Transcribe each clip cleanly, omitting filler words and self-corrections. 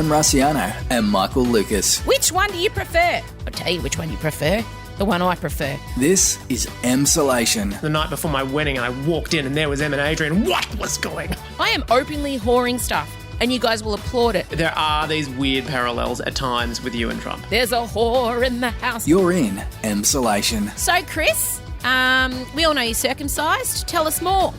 Em Rusciano and Michael Lucas. Which one do you prefer? I'll tell you which one you prefer. The one I prefer. This is Emsolation. The night before my wedding, I walked in and there was Em and Adrian. What was going on? I am openly whoring stuff, and you guys will applaud it. There are these weird parallels at times with you and Trump. There's a whore in the house. You're in Emsolation. So, Chris, we all know you're circumcised. Tell us more.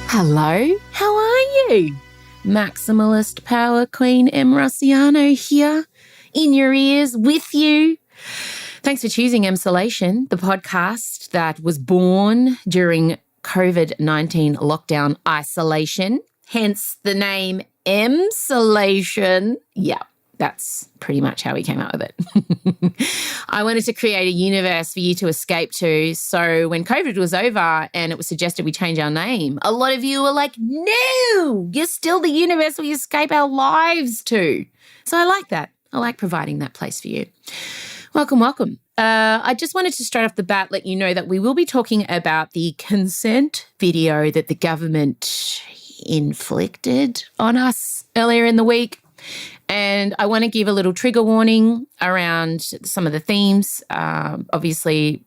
Hello, how are you? Maximalist power queen Em Rusciano here, in your ears, with you. Thanks for choosing Emsolation, the podcast that was born during COVID-19 lockdown isolation, hence the name Emsolation. Yeah, that's pretty much how we came up with it. I wanted to create a universe for you to escape to. So when COVID was over and it was suggested we change our name, a lot of you were like, no, you're still the universe we escape our lives to. So I like that. I like providing that place for you. Welcome, welcome. I just wanted to straight off the bat let you know that we will be talking about the consent video that the government inflicted on us earlier in the week. And I want to give a little trigger warning around some of the themes. Obviously,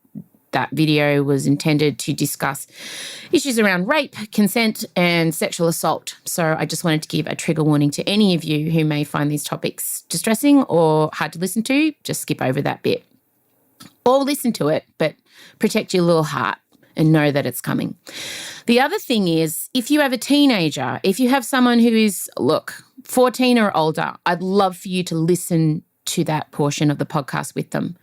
that video was intended to discuss issues around rape, consent, and sexual assault. So I just wanted to give a trigger warning to any of you who may find these topics distressing or hard to listen to. Just skip over that bit. Or listen to it, but protect your little heart and know that it's coming. The other thing is, if you have a teenager, if you have someone who is, 14 or older, I'd love for you to listen to that portion of the podcast with them.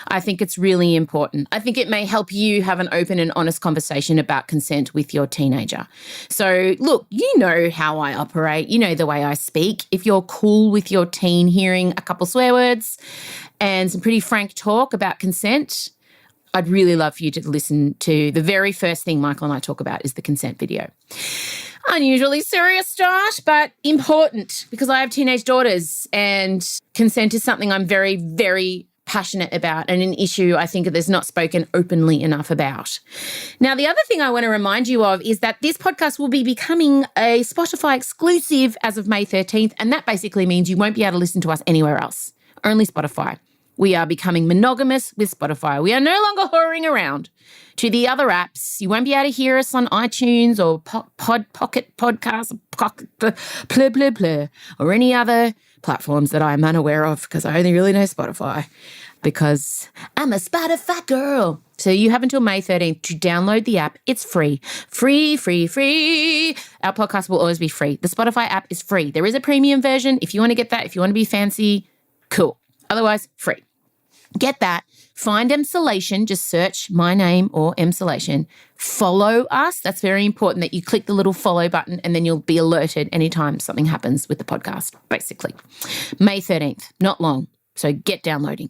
I think it's really important. I think it may help you have an open and honest conversation about consent with your teenager. So look, you know how I operate. You know the way I speak. If you're cool with your teen hearing a couple swear words and some pretty frank talk about consent, I'd really love for you to listen to the very first thing Michael and I talk about is the consent video. Unusually serious start, but important because I have teenage daughters and consent is something I'm very, very passionate about and an issue I think there's not spoken openly enough about. Now, the other thing I want to remind you of is that this podcast will be becoming a Spotify exclusive as of May 13th, and that basically means you won't be able to listen to us anywhere else, only Spotify. We are becoming monogamous with Spotify. We are no longer whoring around to the other apps. You won't be able to hear us on iTunes or Pocket Podcasts, or any other platforms that I'm unaware of because I only really know Spotify because I'm a Spotify girl. So you have until May 13th to download the app. It's free. Free, free, free. Our podcast will always be free. The Spotify app is free. There is a premium version. If you want to get that, if you want to be fancy, cool. Otherwise, free. Get that. Find Emsolation. Just search my name or Emsolation. Follow us. That's very important that you click the little follow button and then you'll be alerted anytime something happens with the podcast, basically. May 13th, not long. So get downloading.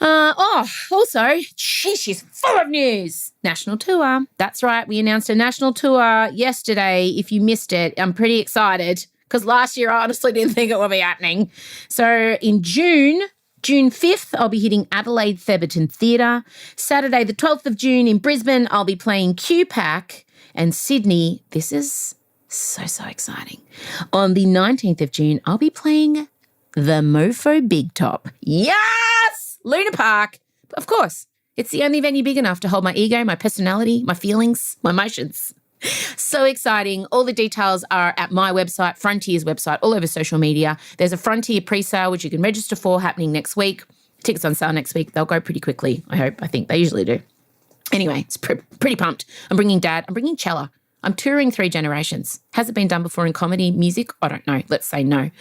Also, she's full of news. National tour. That's right. We announced a national tour yesterday. If you missed it, I'm pretty excited because last year I honestly didn't think it would be happening. So in June 5th, I'll be hitting Adelaide Theberton Theatre. Saturday, the 12th of June in Brisbane, I'll be playing QPAC. And Sydney, this is so exciting. On the 19th of June, I'll be playing the Mofo Big Top. Yes! Luna Park. Of course, it's the only venue big enough to hold my ego, my personality, my feelings, my emotions. So exciting. All the details are at my website, Frontier's website, all over social media. There's a Frontier pre-sale, which you can register for, happening next week. Tickets on sale next week. They'll go pretty quickly, I think. They usually do. Anyway, it's pretty pumped. I'm bringing Dad. I'm bringing Chella. I'm touring 3 generations. Has it been done before in comedy, music? I don't know. Let's say no.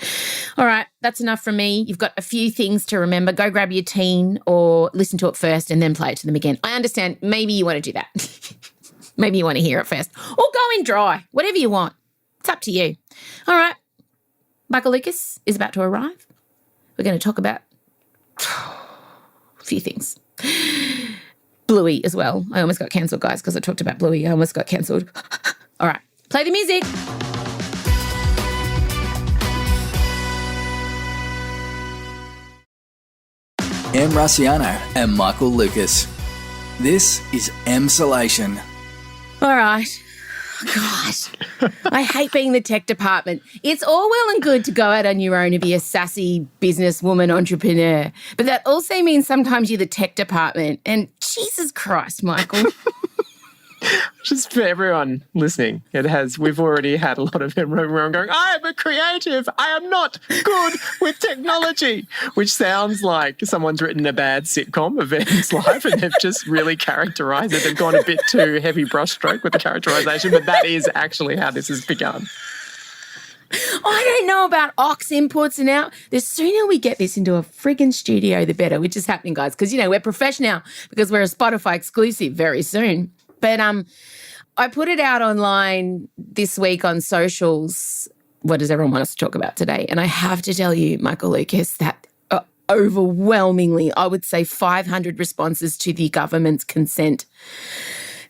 All right, that's enough from me. You've got a few things to remember. Go grab your teen or listen to it first and then play it to them again. I understand. Maybe you want to do that. Maybe you want to hear it first. Or go in dry. Whatever you want. It's up to you. All right. Michael Lucas is about to arrive. We're going to talk about a few things. Bluey as well. I almost got cancelled, guys, because I talked about Bluey. I almost got cancelled. All right. Play the music. Em Rusciano and Michael Lucas. This is Emsolation. All right. Gosh, I hate being the tech department. It's all well and good to go out on your own and be a sassy businesswoman entrepreneur, but that also means sometimes you're the tech department. And Jesus Christ, Michael. Just for everyone listening, we've already had a lot of everyone going, I am a creative, I am not good with technology, which sounds like someone's written a bad sitcom of Ben's life and they've just really characterised it. They've gone a bit too heavy brushstroke with the characterisation, but that is actually how this has begun. I don't know about aux inputs and out. The sooner we get this into a friggin' studio, the better, which is happening, guys, because, we're professional because we're a Spotify exclusive very soon. But I put it out online this week on socials. What does everyone want us to talk about today? And I have to tell you, Michael Lucas, that overwhelmingly, I would say 500 responses to the government's consent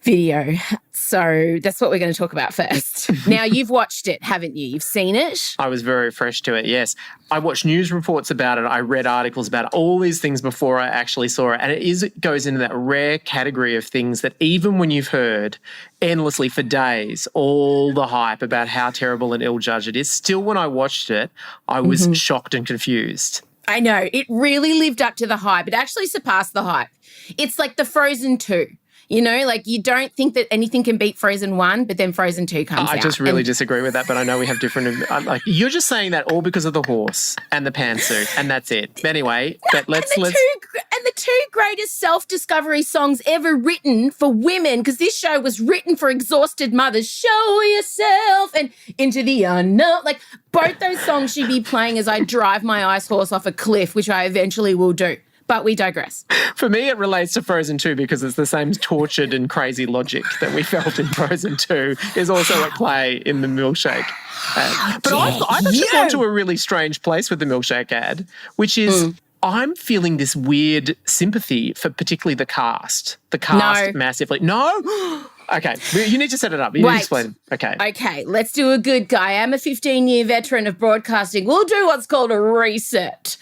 video. So that's what we're going to talk about first. Now, you've watched it, haven't you? You've seen it? I was very fresh to it, yes. I watched news reports about it. I read articles about it, all these things before I actually saw it. And it goes into that rare category of things that even when you've heard endlessly for days all the hype about how terrible and ill-judged it is, still when I watched it, I was shocked and confused. I know. It really lived up to the hype. It actually surpassed the hype. It's like the Frozen 2. You don't think that anything can beat Frozen 1, but then Frozen 2 comes out. I just really disagree with that, but I know we have different... you're just saying that all because of the horse and the pantsuit, and that's it. But anyway, let's... And the two greatest self-discovery songs ever written for women, because this show was written for exhausted mothers, Show Yourself and Into the Unknown. Both those songs should be playing as I drive my ice horse off a cliff, which I eventually will do. But we digress. For me, it relates to Frozen 2 because it's the same tortured and crazy logic that we felt in Frozen 2 is also at play in the Milkshake ad. But I've actually gone to a really strange place with the Milkshake ad, which is I'm feeling this weird sympathy for particularly the cast. The cast massively. No? Okay, you need to set it up. You need to explain. Okay, let's do a good guy. I'm a 15-year veteran of broadcasting. We'll do what's called a reset.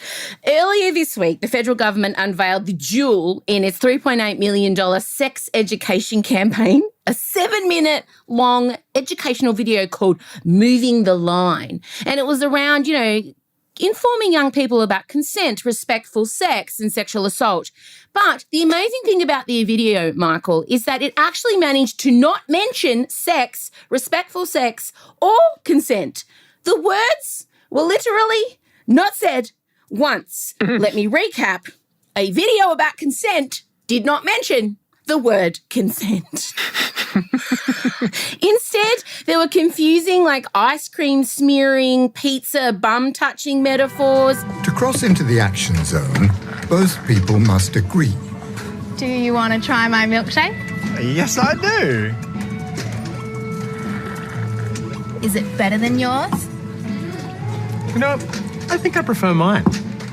Earlier this week, the federal government unveiled the jewel in its $3.8 million sex education campaign, a 7-minute long educational video called Moving the Line. And it was around, informing young people about consent, respectful sex and sexual assault. But the amazing thing about the video, Michael, is that it actually managed to not mention sex, respectful sex, or consent. The words were literally not said once. Let me recap. A video about consent did not mention the word consent. Instead, there were confusing ice cream smearing, pizza bum touching metaphors. To cross into the action zone, both people must agree. Do you want to try my milkshake? Yes, I do. Is it better than yours? I think I prefer mine.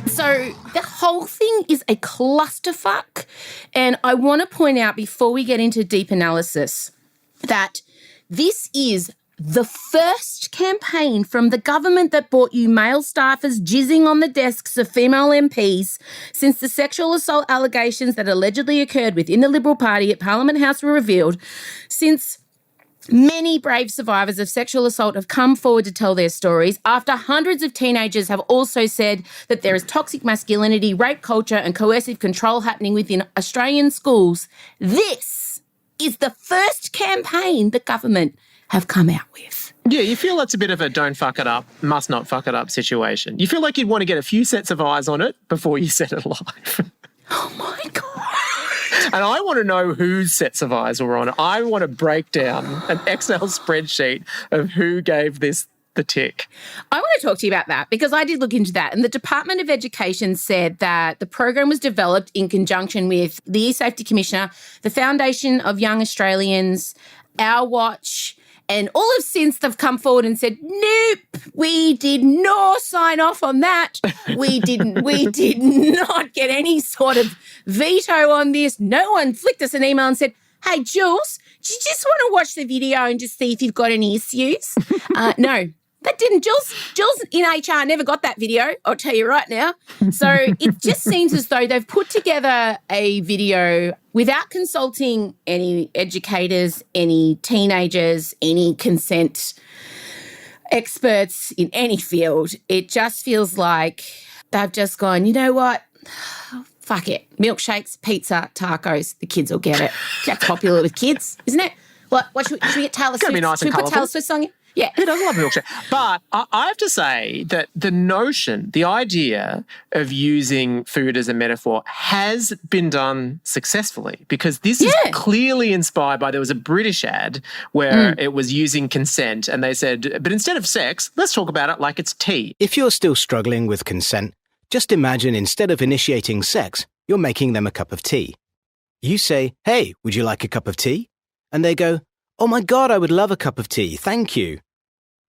So the whole thing is a clusterfuck. And I want to point out before we get into deep analysis that this is the first campaign from the government that bought you male staffers jizzing on the desks of female MPs since the sexual assault allegations that allegedly occurred within the Liberal Party at Parliament House were revealed, since many brave survivors of sexual assault have come forward to tell their stories, after hundreds of teenagers have also said that there is toxic masculinity, rape culture and coercive control happening within Australian schools. This is the first campaign the government have come out with. Yeah, you feel it's a bit of a don't fuck it up, must not fuck it up situation. You feel like you'd want to get a few sets of eyes on it before you set it live. Oh, my God. And I want to know whose sets of eyes were on it. I want to break down an Excel spreadsheet of who gave this the tick. I want to talk to you about that because I did look into that, and the Department of Education said that the program was developed in conjunction with the E-Safety Commissioner, the Foundation of Young Australians, Our Watch, and all have since they've come forward and said, nope, we did not sign off on that. We did not get any sort of veto on this. No one flicked us an email and said, hey, Jules, do you just want to watch the video and just see if you've got any issues? No. That didn't. Jules in HR never got that video, I'll tell you right now. So it just seems as though they've put together a video without consulting any educators, any teenagers, any consent experts in any field. It just feels like they've just gone, you know what? Fuck it. Milkshakes, pizza, tacos. The kids will get it. That's popular with kids, isn't it? What should we get Taylor Swift? Be nice should and we put colourful. Taylor Swift song in? Yeah. Who doesn't love milkshake? But I have to say that the idea of using food as a metaphor has been done successfully, because this is clearly inspired by, there was a British ad where it was using consent, and they said, but instead of sex, let's talk about it like it's tea. If you're still struggling with consent, just imagine instead of initiating sex, you're making them a cup of tea. You say, hey, would you like a cup of tea? And they go, oh my God, I would love a cup of tea, thank you.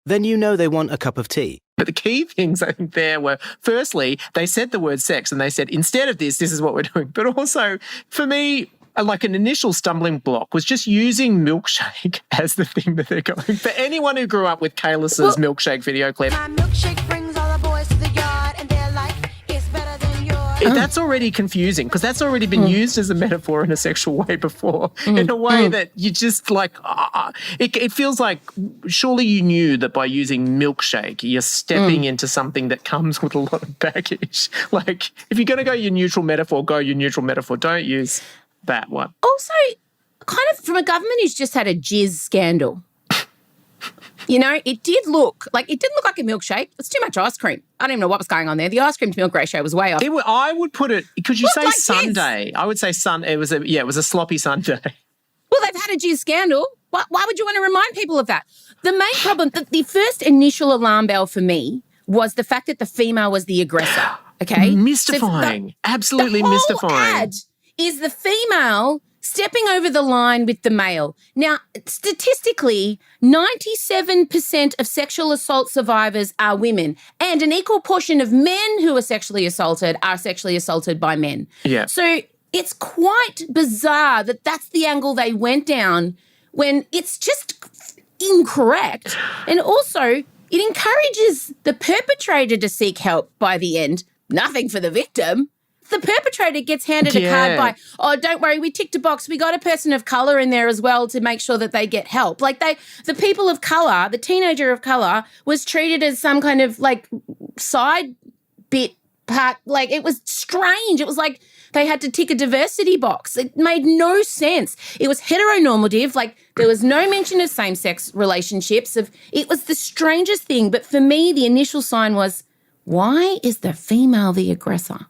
Then you know they want a cup of tea. But the key things, I think, there were, firstly, they said the word sex and they said, instead of this is what we're doing. But also, for me, like an initial stumbling block was just using Milkshake as the thing that they're going. For anyone who grew up with Kalis's Milkshake video clip. My milkshake brings all the boys to the yard and they're like, it's better than yours. That's already confusing, because that's already been used as a metaphor in a sexual way before, in a way that you just like, it feels like surely you knew that by using milkshake, you're stepping into something that comes with a lot of baggage. Like, if you're going to go your neutral metaphor, go your neutral metaphor. Don't use that one. Also, kind of from a government who's just had a jizz scandal. You know, it did look like a milkshake. It's too much ice cream. I don't even know what was going on there. The ice cream to milk ratio was way off. I would put it, could you Looked say like sundae? I would say it was a sloppy sundae. Well, they've had a jizz scandal. Why would you want to remind people of that? The main problem, the first initial alarm bell for me was the fact that the female was the aggressor. Okay, Mystifying, absolutely the whole mystifying. Ad is the female stepping over the line with the male. Now, statistically, 97% of sexual assault survivors are women, and an equal portion of men who are sexually assaulted by men. Yeah. So it's quite bizarre that that's the angle they went down when it's just incorrect. And also, it encourages the perpetrator to seek help by the end. Nothing for the victim. The perpetrator gets handed a card by, oh, don't worry, we ticked a box. We got a person of colour in there as well to make sure that they get help. Like the people of colour, the teenager of colour was treated as some kind of like side bit part. Like it was strange. It was like they had to tick a diversity box. It made no sense. It was heteronormative. Like there was no mention of same-sex relationships. It was the strangest thing. But for me, the initial sign was, why is the female the aggressor?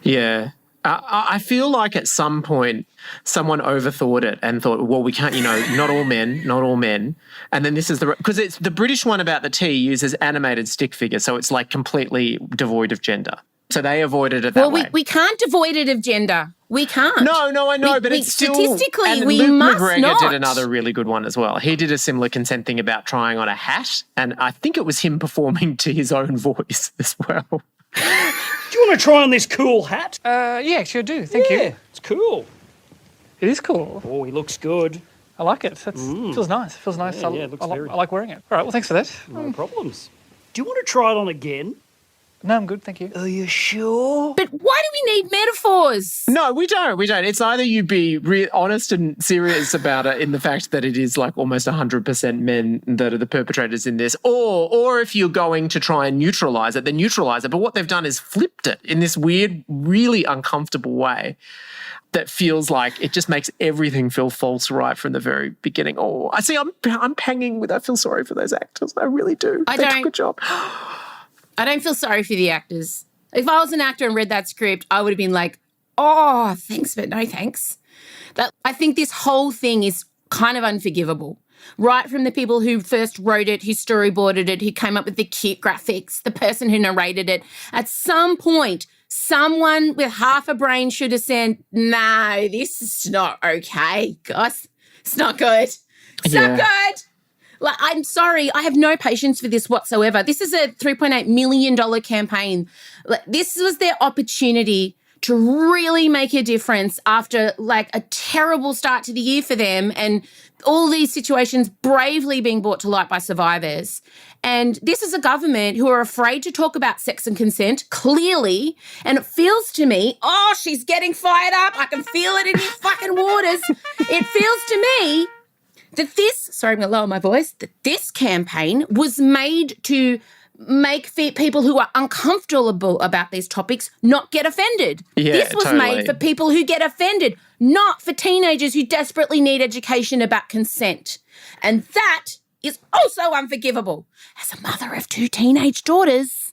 Yeah. I feel like at some point someone overthought it and thought, well, we can't, not all men. And then this is because it's the British one about the tea uses animated stick figures, so it's like completely devoid of gender. So they avoided it that way. Well, we can't avoid it of gender. We can't. No, I know, but it's still... Statistically, and we Luke must McGregor not. did another really good one as well. He did a similar consent thing about trying on a hat, and I think it was him performing to his own voice as well. Do you want to try on this cool hat? Yeah, sure do. Thank you. It's cool. It is cool. Oh, he looks good. I like it. It feels nice. It feels nice. Yeah, it looks I like wearing it. All right, well, thanks for that. No problems. Do you want to try it on again? No, I'm good, thank you. Are you sure? But why do we need metaphors? No, we don't. It's either you be honest and serious about it in the fact that it is like almost 100% men that are the perpetrators in this, or if you're going to try and neutralise it, then neutralise it. But what they've done is flipped it in this weird, really uncomfortable way that feels like it just makes everything feel false right from the very beginning. Oh, I see. I'm hanging with. I feel sorry for those actors. I really do. They did a good job. I don't feel sorry for the actors. If I was an actor and read that script, I would have been like, oh, thanks, but no thanks. I think this whole thing is kind of unforgivable. Right from the people who first wrote it, who storyboarded it, who came up with the cute graphics, the person who narrated it. At some point, someone with half a brain should have said, no, this is not okay, guys. It's not good. It's not good. Like, I'm sorry, I have no patience for this whatsoever. This is a $3.8 million campaign. Like, this was their opportunity to really make a difference after like a terrible start to the year for them and all these situations bravely being brought to light by survivors. And this is a government who are afraid to talk about sex and consent, clearly. And it feels to me, oh, she's getting fired up. I can feel it in your fucking waters. It feels to me that sorry, I'm going to lower my voice, that this campaign was made to make people who are uncomfortable about these topics not get offended. Yeah, this was made for people who get offended, not for teenagers who desperately need education about consent. And that is also unforgivable. As a mother of 2 teenage daughters,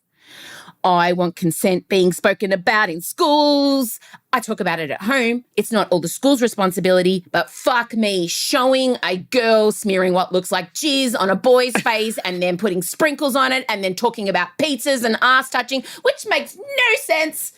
I want consent being spoken about in schools. I talk about it at home. It's not all the school's responsibility, but fuck me, showing a girl smearing what looks like jizz on a boy's face and then putting sprinkles on it and then talking about pizzas and ass touching, which makes no sense.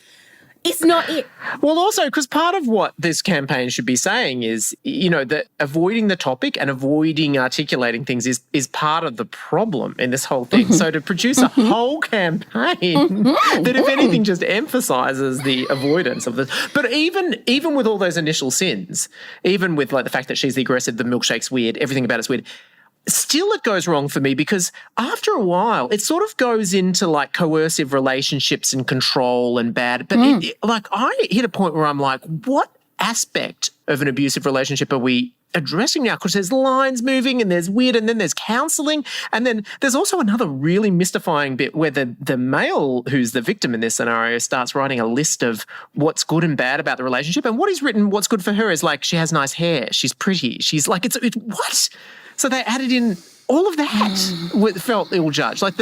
It's not it. Well, also, because part of what this campaign should be saying is, that avoiding the topic and avoiding articulating things is part of the problem in this whole thing. So to produce a whole campaign that, if anything, just emphasises the avoidance of this. But even with all those initial sins, even with like the fact that she's the aggressive, the milkshake's weird, everything about it's weird, still it goes wrong for me because after a while it sort of goes into like coercive relationships and control and bad. But I hit a point where I'm like, what aspect of an abusive relationship are we addressing now? Because there's lines moving and there's weird and then there's counselling. And then there's also another really mystifying bit where the male who's the victim in this scenario starts writing a list of what's good and bad about the relationship. And what he's written, what's good for her is like, she has nice hair, she's pretty, she's like, it's what? So they added in all of that, felt ill-judged. Like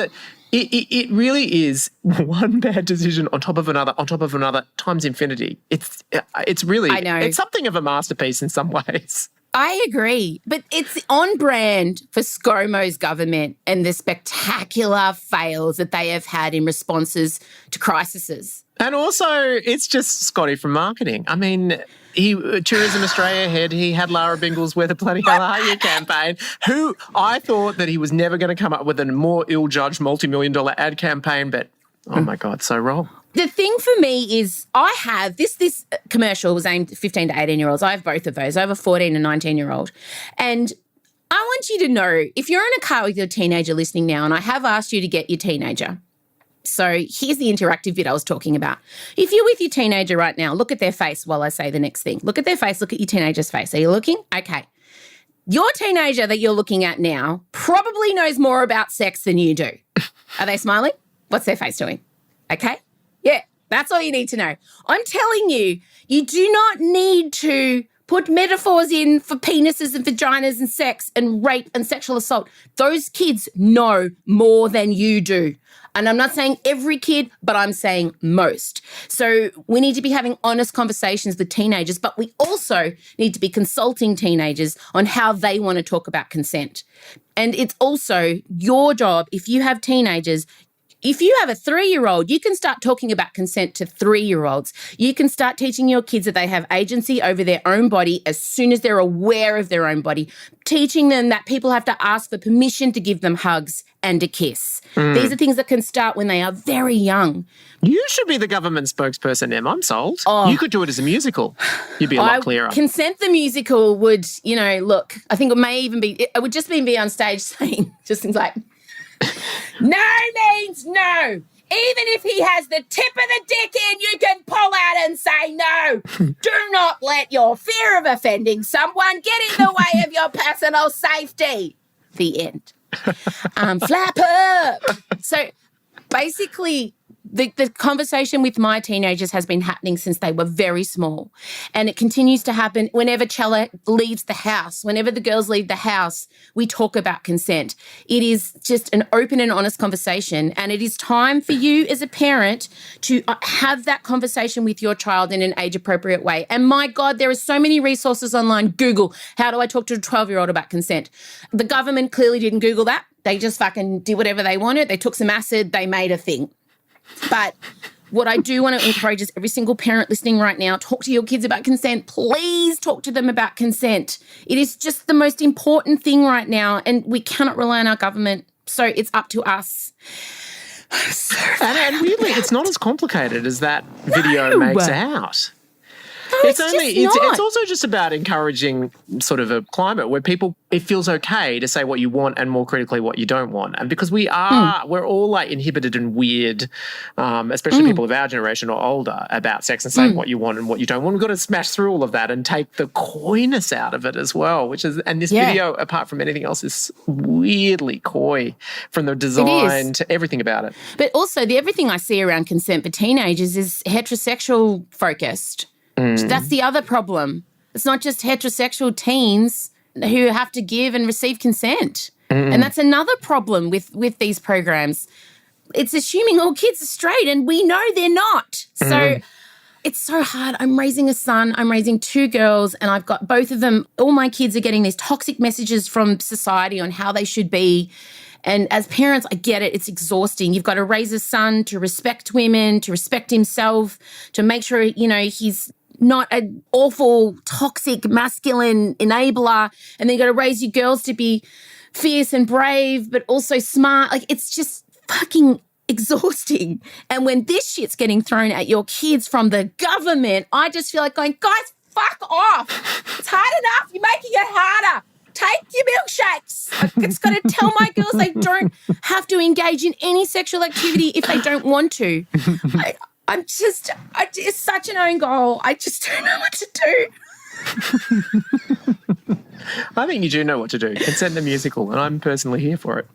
it really is one bad decision on top of another, times infinity. It's really, I know. It's something of a masterpiece in some ways. I agree, but it's on brand for ScoMo's government and the spectacular fails that they have had in responses to crises. And also, it's just Scotty from marketing. I mean, Tourism Australia head, he had Lara Bingle's Where the Bloody Hell Are You campaign, who I thought that he was never going to come up with a more ill-judged multi-million-dollar ad campaign, but oh my God, so wrong. The thing for me is I have this commercial was aimed at 15 to 18-year-olds. I have both of those. I have a 14 and 19-year-old. And I want you to know, if you're in a car with your teenager listening now, and I have asked you to get your teenager, so here's the interactive bit I was talking about. If you're with your teenager right now, look at their face while I say the next thing. Look at their face, look at your teenager's face. Are you looking? Okay. Your teenager that you're looking at now probably knows more about sex than you do. Are they smiling? What's their face doing? Okay? Yeah, that's all you need to know. I'm telling you, you do not need to put metaphors in for penises and vaginas and sex and rape and sexual assault. Those kids know more than you do. And I'm not saying every kid, but I'm saying most. So we need to be having honest conversations with teenagers, but we also need to be consulting teenagers on how they want to talk about consent. And it's also your job, if you have teenagers, if you have a 3-year-old, you can start talking about consent to 3-year-olds. You can start teaching your kids that they have agency over their own body as soon as they're aware of their own body, teaching them that people have to ask for permission to give them hugs and a kiss. These are things that can start when they are very young. You should be the government spokesperson, Em. I'm sold. You could do it as a musical. You'd be a lot clearer. Consent the musical would, look, I think it may even be, it would just be on stage saying just things like, no means no. Even if he has the tip of the dick in, you can pull out and say no. Do not let your fear of offending someone get in the way of your personal safety. The end. Flap up. So basically, the conversation with my teenagers has been happening since they were very small. And it continues to happen whenever Chella leaves the house. Whenever the girls leave the house, we talk about consent. It is just an open and honest conversation. And it is time for you as a parent to have that conversation with your child in an age-appropriate way. And my God, there are so many resources online. Google, how do I talk to a 12-year-old about consent? The government clearly didn't Google that. They just fucking did whatever they wanted. They took some acid. They made a thing. But what I do want to encourage is every single parent listening right now, talk to your kids about consent. Please talk to them about consent. It is just the most important thing right now, and we cannot rely on our government, so it's up to us. And weirdly, it's not as complicated as that video makes out. No, it's it's also just about encouraging sort of a climate where it feels okay to say what you want and more critically what you don't want. And because we're all like inhibited and weird, especially people of our generation or older, about sex and saying what you want and what you don't want. We've got to smash through all of that and take the coyness out of it as well, and this video, apart from anything else, is weirdly coy from the design to everything about it. But also everything I see around consent for teenagers is heterosexual focused. That's the other problem. It's not just heterosexual teens who have to give and receive consent. And that's another problem with these programs. It's assuming all kids are straight, and we know they're not. So it's so hard. I'm raising a son. I'm raising 2 girls, and I've got both of them. All my kids are getting these toxic messages from society on how they should be. And as parents, I get it. It's exhausting. You've got to raise a son to respect women, to respect himself, to make sure, he's not an awful, toxic, masculine enabler. And then you've got to raise your girls to be fierce and brave, but also smart. Like, it's just fucking exhausting. And when this shit's getting thrown at your kids from the government, I just feel like going, guys, fuck off. It's hard enough. You're making it harder. Take your milkshakes. I've just got to tell my girls they don't have to engage in any sexual activity if they don't want to. It's such an own goal. I just don't know what to do. I think you do know what to do. Consent the musical, and I'm personally here for it.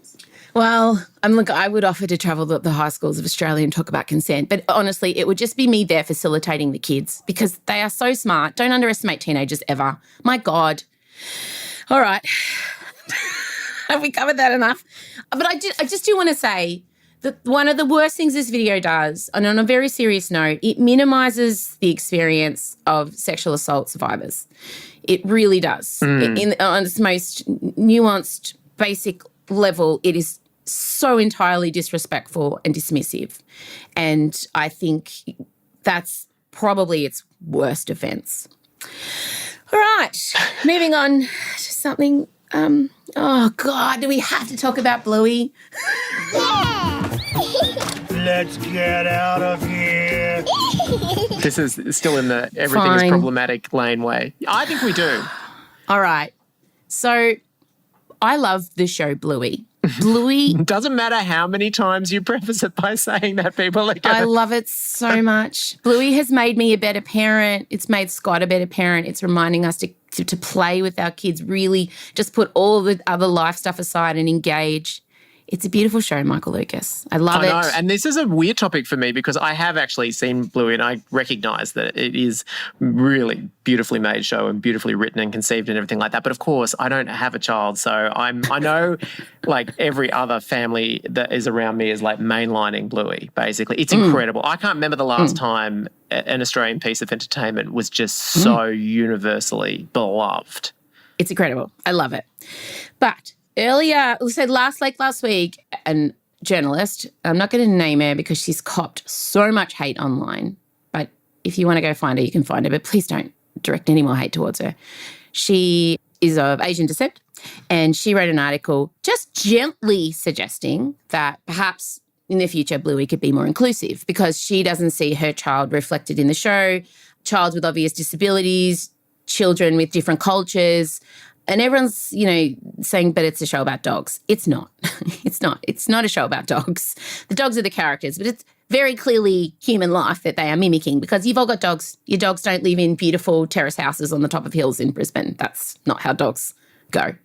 Well, I would offer to travel the high schools of Australia and talk about consent. But honestly, it would just be me there facilitating the kids because they are so smart. Don't underestimate teenagers ever. My God. All right. Have we covered that enough? But I just do want to say that one of the worst things this video does, and on a very serious note, it minimises the experience of sexual assault survivors. It really does. On its most nuanced, basic level, it is so entirely disrespectful and dismissive. And I think that's probably its worst offence. All right, moving on to something. Oh, God, do we have to talk about Bluey? Let's get out of here. This is still in the everything is problematic laneway. I think we do. All right. So I love the show Bluey. Bluey. Doesn't matter how many times you preface it by saying that people are going I love it so much. Bluey has made me a better parent. It's made Scott a better parent. It's reminding us to play with our kids, really just put all the other life stuff aside and engage. It's a beautiful show, Michael Lucas. I love it. I know, and this is a weird topic for me because I have actually seen Bluey and I recognise that it is really beautifully made show and beautifully written and conceived and everything like that. But of course, I don't have a child, so I know like every other family that is around me is like mainlining Bluey, basically. It's incredible. I can't remember the last time an Australian piece of entertainment was just so universally beloved. It's incredible. I love it. But earlier, last week, a journalist, I'm not going to name her because she's copped so much hate online, but if you want to go find her, you can find her, but please don't direct any more hate towards her. She is of Asian descent, and she wrote an article just gently suggesting that perhaps in the future Bluey could be more inclusive because she doesn't see her child reflected in the show, child with obvious disabilities, children with different cultures. And everyone's, saying, but it's a show about dogs. It's not. It's not. It's not a show about dogs. The dogs are the characters, but it's very clearly human life that they are mimicking because you've all got dogs. Your dogs don't live in beautiful terrace houses on the top of hills in Brisbane. That's not how dogs go.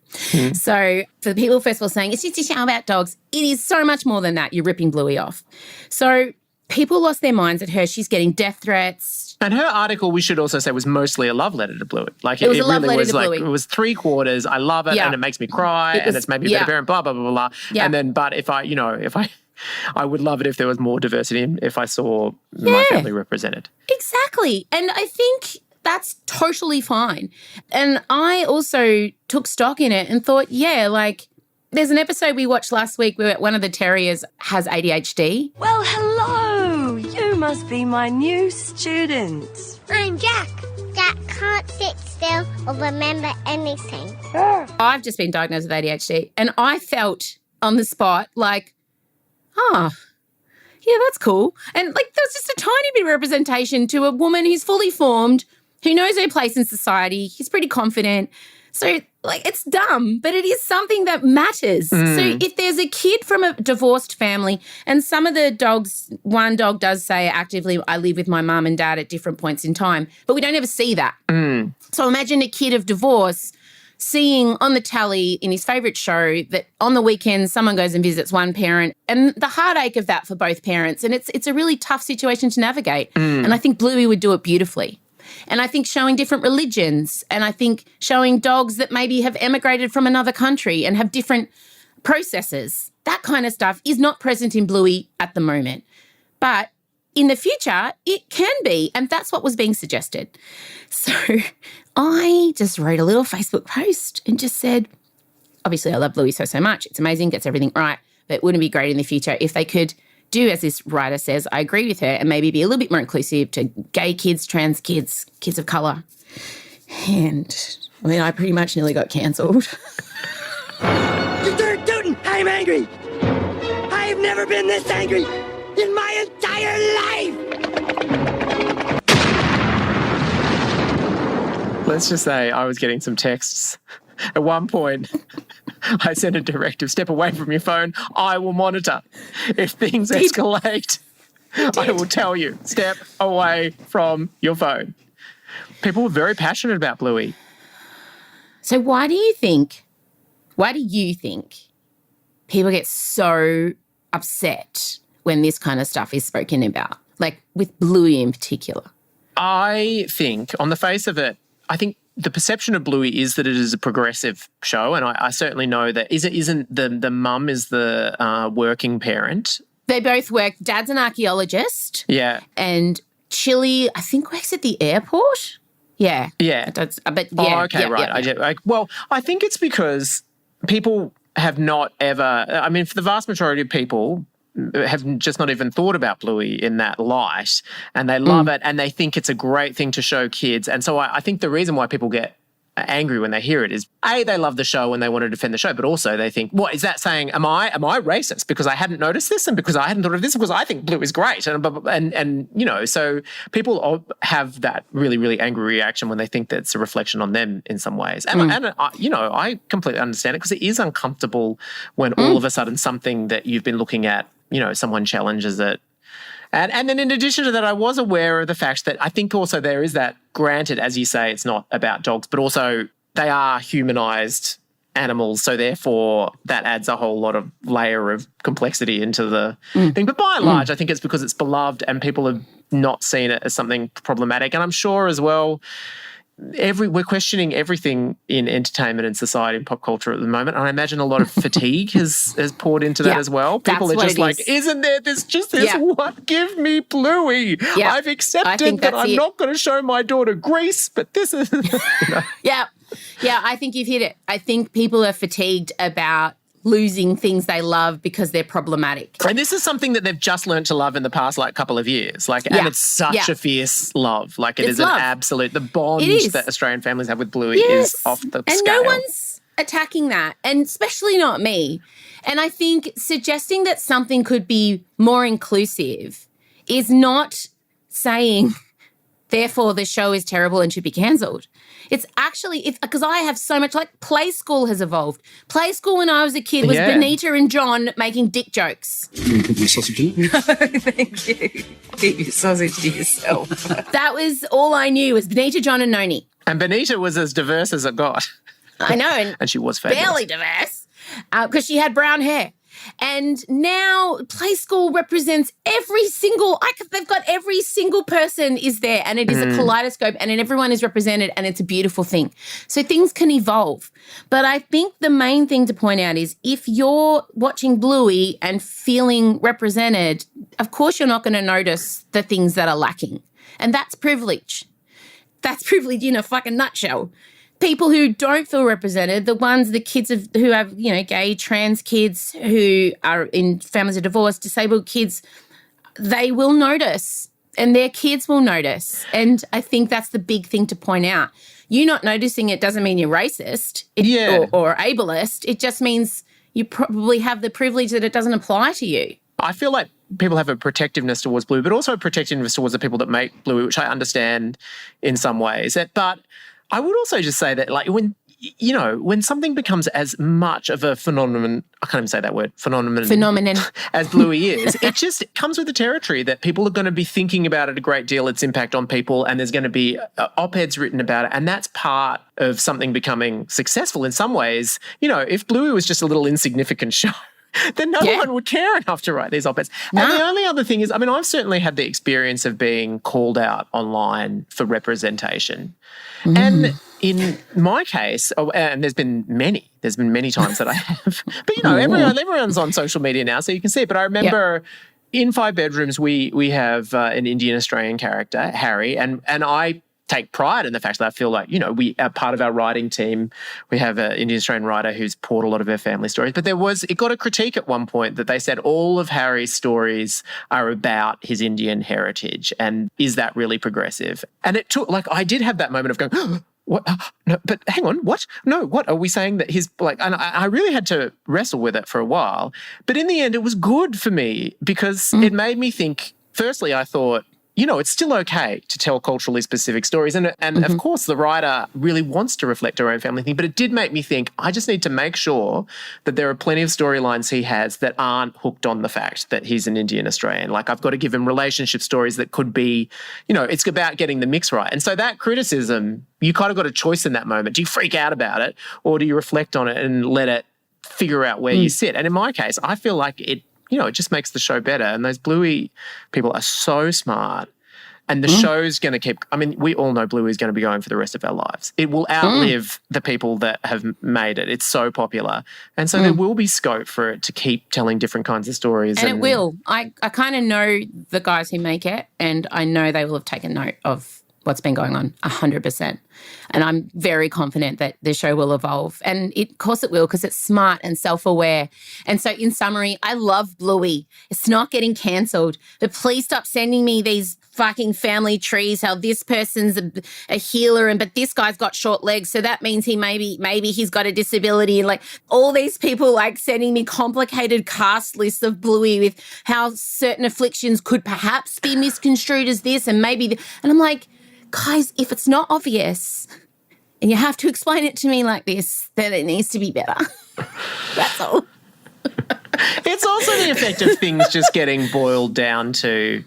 So for the people, first of all, saying it's just a show about dogs, it is so much more than that. You're ripping Bluey off. So people lost their minds at her. She's getting death threats. And her article, we should also say, was mostly a love letter to Bluey. Like it was a love really letter was to like Bluey. It was 3/4. I love it, and it makes me cry, and it's made me a better parent. Blah blah blah blah. Yeah. And then, but if I would love it if there was more diversity, and if I saw my family represented. Exactly, and I think that's totally fine. And I also took stock in it and thought, there's an episode we watched last week where one of the terriers has ADHD. Well, hello. You must be my new student. I'm Jack. Jack can't sit still or remember anything. I've just been diagnosed with ADHD and I felt on the spot like, yeah, that's cool. And like there's just a tiny bit of representation to a woman who's fully formed, who knows her place in society. He's pretty confident. So like it's dumb, but it is something that matters. So if there's a kid from a divorced family, and some of the dogs, one dog does say actively, I live with my mum and dad at different points in time, but we don't ever see that. So imagine a kid of divorce seeing on the telly in his favourite show that on the weekends someone goes and visits one parent, and the heartache of that for both parents. And it's a really tough situation to navigate. And I think Bluey would do it beautifully. And I think showing different religions, and I think showing dogs that maybe have emigrated from another country and have different processes, that kind of stuff is not present in Bluey at the moment. But in the future, it can be, and that's what was being suggested. So I just wrote a little Facebook post and just said, obviously I love Bluey so much. It's amazing, gets everything right, but wouldn't it be great in the future if they could do, as this writer says, I agree with her, and maybe be a little bit more inclusive to gay kids, trans kids, kids of colour. And I mean, I pretty much nearly got cancelled. You start tooting! I'm angry! I have never been this angry in my entire life! Let's just say I was getting some texts. At one point, I sent a directive, step away from your phone, I will monitor. If things escalate, I will tell you, step away from your phone. People were very passionate about Bluey. So why do you think people get so upset when this kind of stuff is spoken about, like with Bluey in particular? I think, on the face of it, I think the perception of Bluey is that it is a progressive show, and I certainly know that isn't the mum is the working parent. They both work. Dad's an archaeologist. Yeah. And Chili, I think, works at the airport. Yeah. Yeah. But yeah. Oh, okay, right. Yeah. Well, I think it's because people have not ever, I mean, for the vast majority of people, have just not even thought about Bluey in that light, and they love it, and they think it's a great thing to show kids. And so I think the reason why people get angry when they hear it is, A, they love the show and they want to defend the show, but also they think, what is that saying? Am I racist because I hadn't noticed this, and because I hadn't thought of this, because I think Blue is great, and you know, so people have that really, really angry reaction when they think that it's a reflection on them in some ways. And you know, I completely understand it, because it is uncomfortable when all of a sudden something that you've been looking at, you know, someone challenges it. And then in addition to that, I was aware of the fact that I think also there is that, granted, as you say, it's not about dogs, but also they are humanised animals, so therefore that adds a whole lot of layer of complexity into the thing. But by and large, I think it's because it's beloved and people have not seen it as something problematic. And I'm sure as well, we're questioning everything in entertainment and society and pop culture at the moment. And I imagine a lot of fatigue has poured into that as well. People are just like, isn't there this what? Give me Bluey. Yeah. I've accepted that I'm not going to show my daughter Grease, but this is... Yeah, I think you've hit it. I think people are fatigued about losing things they love because they're problematic. And this is something that they've just learned to love in the past couple of years. And it's such a fierce love. It is an absolute, the bond that Australian families have with Bluey is off the scale. And no one's attacking that, and especially not me. And I think suggesting that something could be more inclusive is not saying, therefore the show is terrible and should be cancelled. It's because I have so much, Play School has evolved. Play School when I was a kid was Benita and John making dick jokes. Can you put my sausage in? No, thank you. Keep your sausage to yourself. That was all I knew was Benita, John and Noni. And Benita was as diverse as it got. I know. And she was fabulous. Barely diverse because she had brown hair. And now Play School represents they've got every single person is there, and it is a kaleidoscope, and everyone is represented, and it's a beautiful thing. So things can evolve. But I think the main thing to point out is if you're watching Bluey and feeling represented, of course you're not going to notice the things that are lacking. And that's privilege. That's privilege in a fucking nutshell. People who don't feel represented, the kids who have, gay, trans kids who are in families of divorce, disabled kids, they will notice, and their kids will notice. And I think that's the big thing to point out. You not noticing it doesn't mean you're racist or ableist. It just means you probably have the privilege that it doesn't apply to you. I feel like people have a protectiveness towards Bluey, but also a protectiveness towards the people that make Bluey, which I understand in some ways. But I would also just say that, like, when something becomes as much of a phenomenon, I can't even say that word, phenomenon as Bluey is, it just comes with the territory that people are going to be thinking about it a great deal, its impact on people, and there's going to be op-eds written about it, and that's part of something becoming successful in some ways. If Bluey was just a little insignificant show, then no one would care enough to write these op-eds. No. And the only other thing is, I've certainly had the experience of being called out online for representation. And in my case, and there's been many times that I have, but everyone's on social media now, so you can see it. But I remember in 5 Bedrooms, we have an Indian Australian character, Harry, and I take pride in the fact that I feel like, we are part of our writing team. We have an Indian Australian writer who's poured a lot of her family stories. But it got a critique at one point that they said all of Harry's stories are about his Indian heritage. And is that really progressive? And it took, I did have that moment of going, what? No, but hang on, what? No, what? Are we saying that and I really had to wrestle with it for a while. But in the end, it was good for me because it made me think, firstly, I thought, it's still okay to tell culturally specific stories. And of course, the writer really wants to reflect her own family thing. But it did make me think, I just need to make sure that there are plenty of storylines he has that aren't hooked on the fact that he's an Indian Australian. I've got to give him relationship stories that could be, it's about getting the mix right. And so that criticism, you kind of got a choice in that moment. Do you freak out about it, or do you reflect on it and let it figure out where you sit? And in my case, I feel like it just makes the show better. And those Bluey people are so smart. And the show's going to keep, we all know Bluey is going to be going for the rest of our lives. It will outlive the people that have made it. It's so popular. And so there will be scope for it to keep telling different kinds of stories. And it will. I kind of know the guys who make it, and I know they will have taken note of what's been going on 100%. And I'm very confident that the show will evolve. And of course it will, because it's smart and self-aware. And so in summary, I love Bluey. It's not getting cancelled. But please stop sending me these fucking family trees, how this person's a healer, but this guy's got short legs, so that means he maybe he's got a disability. And all these people sending me complicated cast lists of Bluey with how certain afflictions could perhaps be misconstrued as this and maybe and I'm like, guys, if it's not obvious and you have to explain it to me like this, then it needs to be better. That's all. It's also the effect of things just getting boiled down to,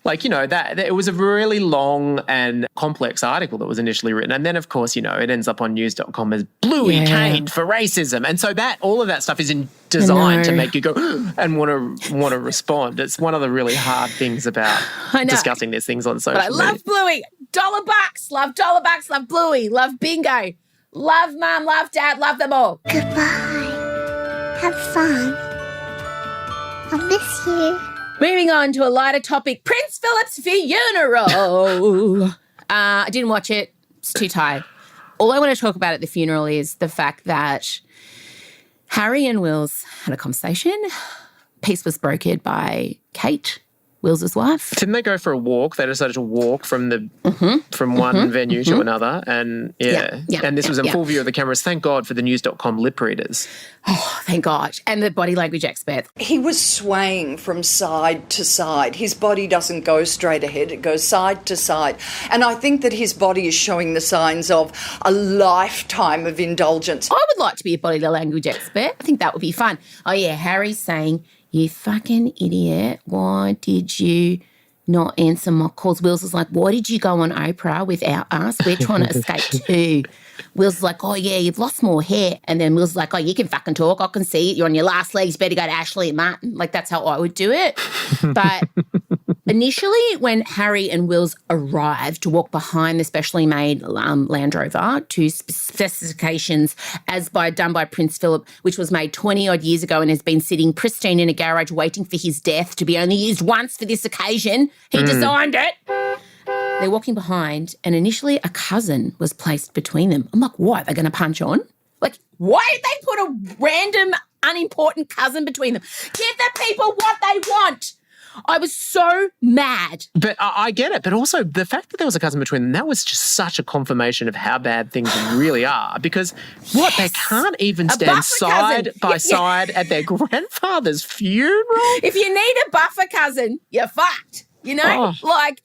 that it was a really long and complex article that was initially written. And then, of course, it ends up on news.com as Bluey caned for racism. And so all of that stuff is designed to make you go and want to respond. It's one of the really hard things about discussing these things on social media. But I love Bluey. $1, love $1, love Bluey, love Bingo, love Mum, love Dad, love them all. Goodbye. Have fun. I miss you. Moving on to a lighter topic, Prince Philip's funeral. I didn't watch it. It's too tired. All I want to talk about at the funeral is the fact that Harry and Wills had a conversation. Peace was brokered by Kate, Wills's wife. Didn't they go for a walk? They decided to walk from one venue to another. And and this was in full view of the cameras. Thank God for the news.com lip readers. Oh, thank God. And the body language expert. He was swaying from side to side. His body doesn't go straight ahead. It goes side to side. And I think that his body is showing the signs of a lifetime of indulgence. I would like to be a body language expert. I think that would be fun. Oh, yeah, Harry's saying, you fucking idiot, why did you not answer my calls? Wills is like, why did you go on Oprah without us? We're trying to escape too. Wills is like, oh, yeah, you've lost more hair. And then Wills is like, oh, you can fucking talk. I can see it. You're on your last legs. Better go to Ashley and Martin. That's how I would do it. But initially when Harry and Wills arrived to walk behind the specially made Land Rover to specifications done by Prince Philip, which was made 20-odd years ago and has been sitting pristine in a garage waiting for his death to be only used once for this occasion. He designed it. They're walking behind and initially a cousin was placed between them. I'm like, what? They're going to punch on? Why did they put a random, unimportant cousin between them? Give the people what they want. I was so mad. But I get it. But also the fact that there was a cousin between them, that was just such a confirmation of how bad things really are. Because what, they can't even stand side by side at their grandfather's funeral? If you need a buffer cousin, you're fucked. You know? Like,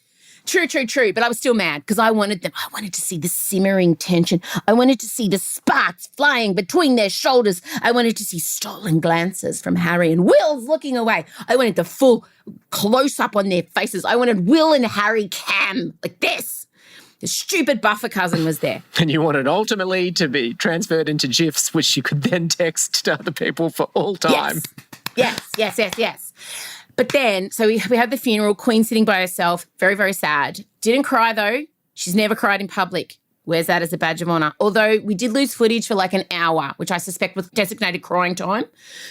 true. But I was still mad because I wanted to see the simmering tension. I wanted to see the sparks flying between their shoulders. I wanted to see stolen glances from Harry and Will's looking away. I wanted the full close-up on their faces. I wanted Will and Harry cam like this. The stupid buffer cousin was there. And you wanted ultimately to be transferred into GIFs, which you could then text to other people for all time. Yes. But then, so we had the funeral, Queen sitting by herself, very, very sad. Didn't cry, though. She's never cried in public. Wears that as a badge of honour. Although we did lose footage for like an hour, which I suspect was designated crying time.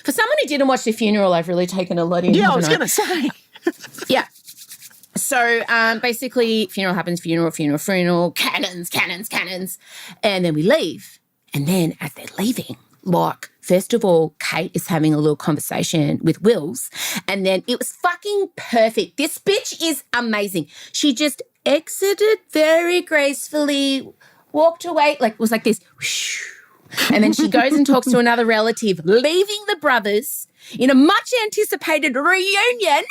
For someone who didn't watch the funeral, I've really taken a lot in. Yeah, I was going to say. Yeah. So basically, funeral happens, funeral, cannons. And then we leave. And then as they're leaving, like, first of all, Kate is having a little conversation with Wills, and then it was fucking perfect. This bitch is amazing. She just exited very gracefully, walked away, like, was like this, and then she goes and talks to another relative, leaving the brothers in a much anticipated reunion,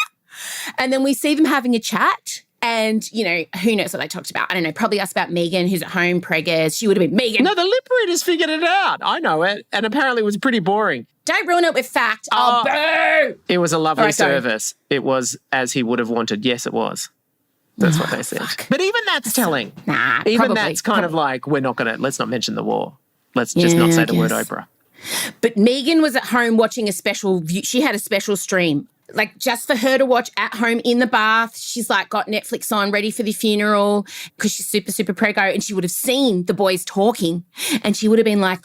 and then we see them having a chat. And, you know, who knows what they talked about? I don't know, probably asked about Megan, who's at home, preggers. She would have been Megan. No, the lip readers figured it out. I know it. And apparently it was pretty boring. Don't ruin it with fact. Oh, boo! It was a lovely service. It was as he would have wanted. Yes, it was. That's what they said. But even that's telling. Nah, even probably, that's kind of like, let's not mention the war. Let's just not say the word Oprah. But Megan was at home watching a special view. She had a special stream, like just for her to watch at home in the bath. She's like got Netflix on, ready for the funeral because she's super, super preggo, and she would have seen the boys talking and she would have been like,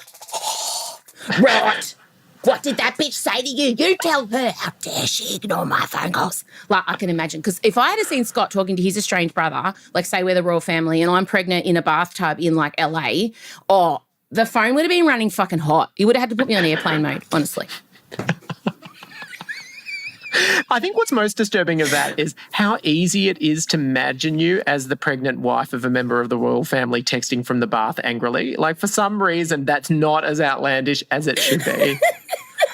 right, what did that bitch say to you? You tell her. How dare she ignore my phone calls? Like, I can imagine. Because if I had seen Scott talking to his estranged brother, like say we're the royal family and I'm pregnant in a bathtub in like LA, the phone would have been running fucking hot. You would have had to put me on airplane mode, honestly. I think what's most disturbing of that is how easy it is to imagine you as the pregnant wife of a member of the royal family texting from the bath angrily. Like, for some reason, that's not as outlandish as it should be.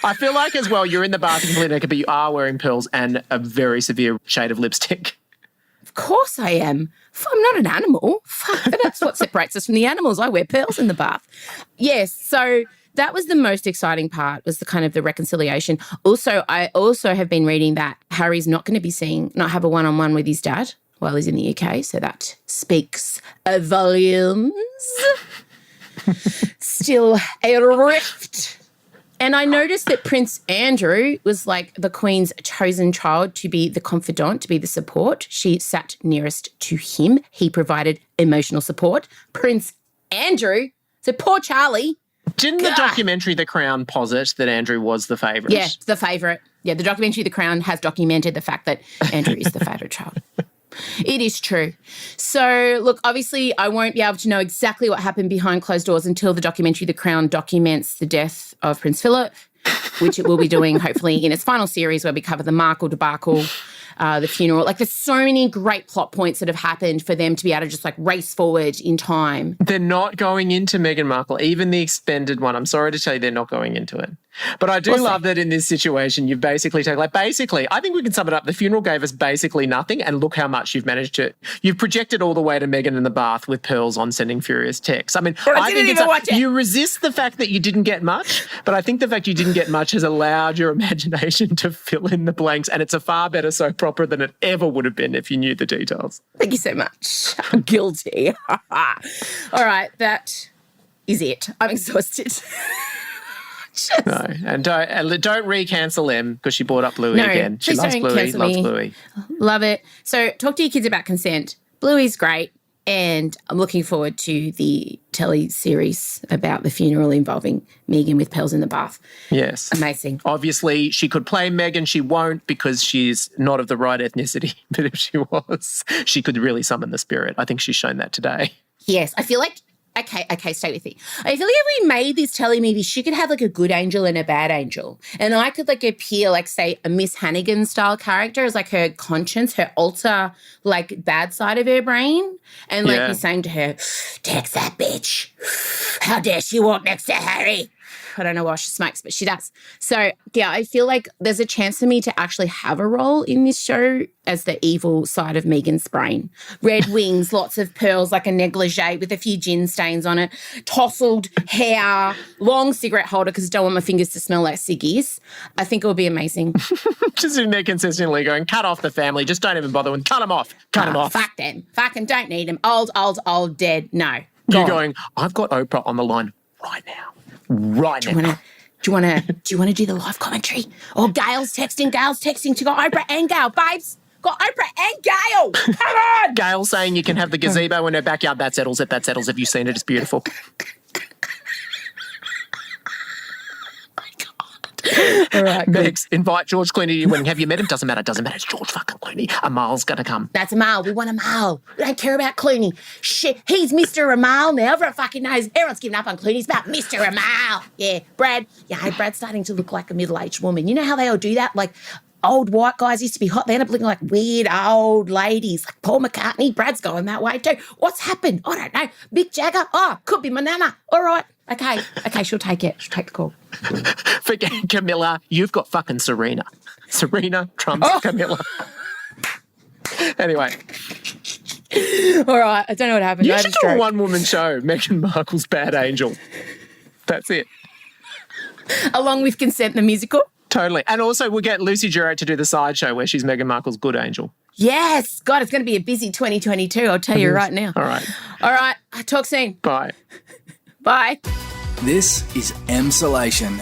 I feel like as well, you're in the bath completely naked, but you are wearing pearls and a very severe shade of lipstick. Of course I am. I'm not an animal. Fuck, that's what separates us from the animals. I wear pearls in the bath. Yes, so that was the most exciting part, was the kind of the reconciliation. Also, I also have been reading that Harry's not going to not have a one-on-one with his dad while he's in the UK, so that speaks volumes. Still a rift. And I noticed that Prince Andrew was like the Queen's chosen child to be the confidant, to be the support. She sat nearest to him. He provided emotional support. Prince Andrew, so poor Charlie. Didn't the documentary The Crown posit that Andrew was the favourite? Yeah, the favourite. Yeah, the documentary The Crown has documented the fact that Andrew is the favourite child. It is true. So, look, obviously I won't be able to know exactly what happened behind closed doors until the documentary The Crown documents the death of Prince Philip, which it will be doing hopefully in its final series where we cover the Markle debacle, the funeral. Like, there's so many great plot points that have happened for them to be able to just like race forward in time. They're not going into Meghan Markle, even the expended one. I'm sorry to tell you, they're not going into it. But I do love that in this situation, you've basically taken, I think we can sum it up. The funeral gave us basically nothing, and look how much you've managed to, you've projected all the way to Meghan in the bath with pearls on sending furious texts. I mean, I didn't even watch it. You resist the fact that you didn't get much, but I think the fact you didn't get much has allowed your imagination to fill in the blanks, and it's a far better soap opera than it ever would have been if you knew the details. Thank you so much. I'm guilty. All right, that is it. I'm exhausted. No, and don't re-cancel them because she brought up Bluey again. She loves Bluey, loves Bluey. Love it. So talk to your kids about consent. Bluey's great, and I'm looking forward to the telly series about the funeral involving Meghan with pearls in the bath. Yes. Amazing. Obviously, she could play Meghan. She won't because she's not of the right ethnicity. But if she was, she could really summon the spirit. I think she's shown that today. Yes, I feel like Okay, stay with me. I feel like if we made this telly movie, she could have like a good angel and a bad angel. And I could like appear like, say, a Miss Hannigan style character as like her conscience, her alter, like bad side of her brain. And like be saying to her, text that bitch. How dare she walk next to Harry? I don't know why she smokes, but she does. So, yeah, I feel like there's a chance for me to actually have a role in this show as the evil side of Megan's brain. Red wings, lots of pearls, like a negligee with a few gin stains on it, tousled hair, long cigarette holder because I don't want my fingers to smell like ciggies. I think it would be amazing. Just in there consistently going, cut off the family. Just don't even bother with cut them off. Cut them off. Fuck them. Fuck them. Don't need them. Old, dead. No. You're going, I've got Oprah on the line right now. Right now. Do you want to do the live commentary? Or Gail's texting to go Oprah and Gail, babes. Got Oprah and Gail. Come on. Gail saying you can have the gazebo in her backyard. That settles it. Have you seen it? It's beautiful. All right, Megs, invite George Clooney to your wedding. Have you met him? Doesn't matter. It's George fucking Clooney. Amal's going to come. That's Amal. We want Amal. We don't care about Clooney. Shit, he's Mr. Amal now. Everyone fucking knows. Everyone's given up on Clooney. It's about Mr. Amal. Yeah, Brad. Yeah, hey, Brad's starting to look like a middle-aged woman. You know how they all do that? Like, old white guys used to be hot. They end up looking like weird old ladies, like Paul McCartney. Brad's going that way too. What's happened? I don't know. Mick Jagger? Oh, could be my nana. All right. Okay, she'll take it. She'll take the call. Forget Camilla. You've got fucking Serena. Serena trumps Camilla. Anyway. All right. I don't know what happened. You should do a one-woman show, Meghan Markle's Bad Angel. That's it. Along with Consent the Musical? Totally. And also we'll get Lucy Jarrett to do the sideshow where she's Meghan Markle's Good Angel. Yes. God, it's going to be a busy 2022, I'll tell you right now. All right. Talk soon. Bye. Bye. This is Emsolation.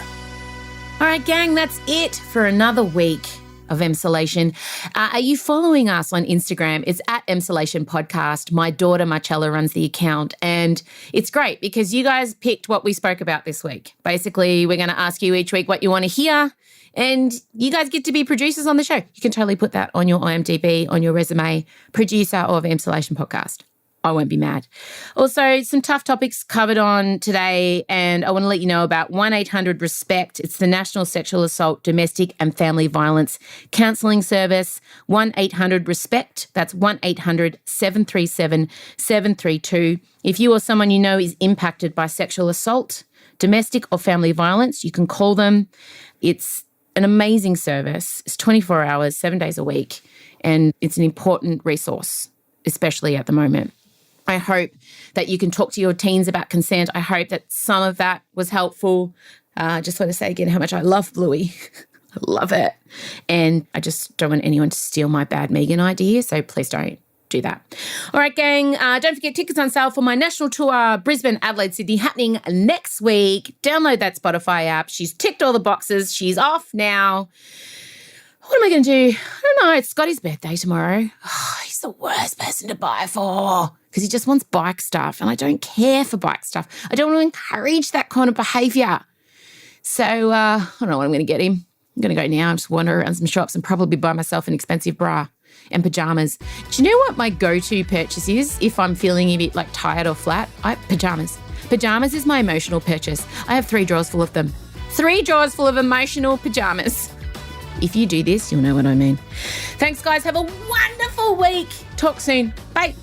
All right, gang, that's it for another week of Emsolation. Are you following us on Instagram? It's at Emsolation Podcast. My daughter, Marcella, runs the account, and it's great because you guys picked what we spoke about this week. Basically, we're going to ask you each week what you want to hear, and you guys get to be producers on the show. You can totally put that on your IMDb, on your resume, producer of Emsolation Podcast. I won't be mad. Also, some tough topics covered on today, and I want to let you know about 1-800-RESPECT. It's the National Sexual Assault, Domestic and Family Violence Counselling Service. 1-800-RESPECT. That's 1-800-737-732. If you or someone you know is impacted by sexual assault, domestic or family violence, you can call them. It's an amazing service. It's 24 hours, 7 days a week, and it's an important resource, especially at the moment. I hope that you can talk to your teens about consent. I hope that some of that was helpful. Just want to say again how much I love Bluey. I love it. And I just don't want anyone to steal my bad Megan idea, so please don't do that. All right, gang, don't forget tickets on sale for my national tour, Brisbane, Adelaide, Sydney, happening next week. Download that Spotify app. She's ticked all the boxes. She's off now. What am I going to do? I don't know. It's Scotty's birthday tomorrow. Oh, he's the worst person to buy for because he just wants bike stuff, and I don't care for bike stuff. I don't want to encourage that kind of behaviour. So I don't know what I'm going to get him. I'm going to go now and just wander around some shops and probably buy myself an expensive bra and pyjamas. Do you know what my go-to purchase is if I'm feeling a bit like tired or flat? Pyjamas. Pyjamas is my emotional purchase. I have 3 drawers full of them. 3 drawers full of emotional pyjamas. If you do this, you'll know what I mean. Thanks, guys. Have a wonderful week. Talk soon. Bye.